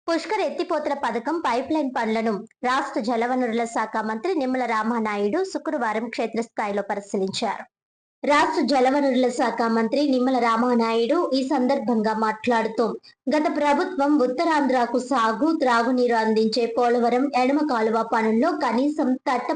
పుష్కర్ ఎత్తిపోతల పథకం పైప్లైన్ పనులను రాష్ట్ర జలవనరుల శాఖ మంత్రి నిమ్మల రామనాయుడు శుక్రవారం క్షేత్రస్థాయిలో పరిశీలించారు. రాష్ట్ర జలవనరుల శాఖ మంత్రి నిమ్మల రామనాయుడు ఈ సందర్భంగా మాట్లాడుతూ, గత ప్రభుత్వం ఉత్తరాంధ్రకు సాగు, త్రాగునీరు అందించే పోలవరం ఎడమ కాలువ పనుల్లో కనీసం తట్ట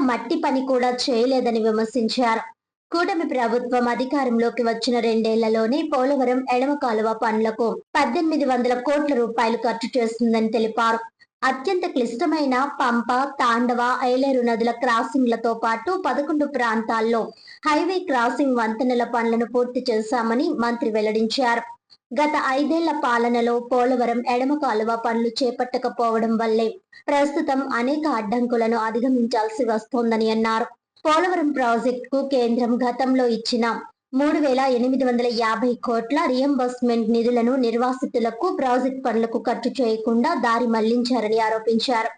మట్టి పని కూడా చేయలేదని విమర్శించారు. కూటమి ప్రభుత్వం అధికారంలోకి వచ్చిన 2 ఏళ్లలోనే పోలవరం ఎడమ కాలువ పనులకు 1800 కోట్ల రూపాయలు ఖర్చు చేస్తుందని తెలిపారు. అత్యంత క్లిష్టమైన పంప, తాండవ, ఏలేరు నదుల క్రాసింగ్లతో పాటు 11 ప్రాంతాల్లో హైవే క్రాసింగ్ వంతెనల పనులను పూర్తి చేశామని మంత్రి వెల్లడించారు. గత 5 ఏళ్ల పాలనలో పోలవరం ఎడమ కాలువ పనులు చేపట్టకపోవడం వల్లే ప్రస్తుతం అనేక అడ్డంకులను అధిగమించాల్సి వస్తోందని అన్నారు. పోలవరం ప్రాజెక్టుకు కేంద్రం గతంలో ఇచ్చిన 3850 కోట్ల రియంబర్స్మెంట్ నిధులను నిర్వాసితులకు, ప్రాజెక్టు పనులకు ఖర్చు చేయకుండా దారి మళ్లించారని ఆరోపించారు.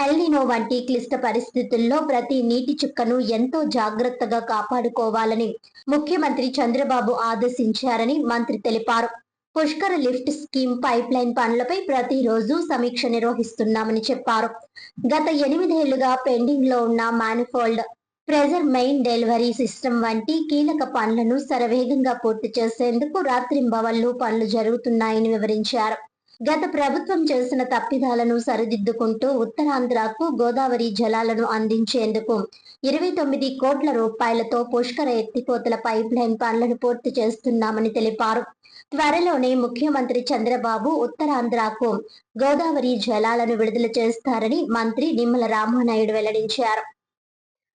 ఎల్నినో వంటి క్లిష్ట పరిస్థితుల్లో ప్రతి నీటి చుక్కను ఎంతో జాగ్రత్తగా కాపాడుకోవాలని ముఖ్యమంత్రి చంద్రబాబు ఆదేశించారని మంత్రి తెలిపారు. పుష్కర లిఫ్ట్ స్కీమ్ పైప్లైన్ పనులపై ప్రతిరోజు సమీక్ష నిర్వహిస్తున్నామని చెప్పారు. గత 8 ఏళ్లుగా పెండింగ్ లో ఉన్న manifold, pressure main delivery system వంటి కీలక పనులను శరవేగంగా పూర్తి చేసేందుకు రాత్రింబవళ్లు పనులు జరుగుతున్నాయని వివరించారు. గత ప్రభుత్వం చేసిన తప్పిదాలను సరిదిద్దుకుంటూ ఉత్తరాంధ్రకు గోదావరి జలాలను అందించేందుకు 29 కోట్ల రూపాయలతో పుష్కర ఎత్తిపోతల పైప్లైన్ పనులను పూర్తి చేస్తున్నామని తెలిపారు. త్వరలోనే ముఖ్యమంత్రి చంద్రబాబు ఉత్తరాంధ్రకు గోదావరి జలాలను విడుదల చేస్తారని మంత్రి నిమ్మల రామనాయుడు వెల్లడించారు.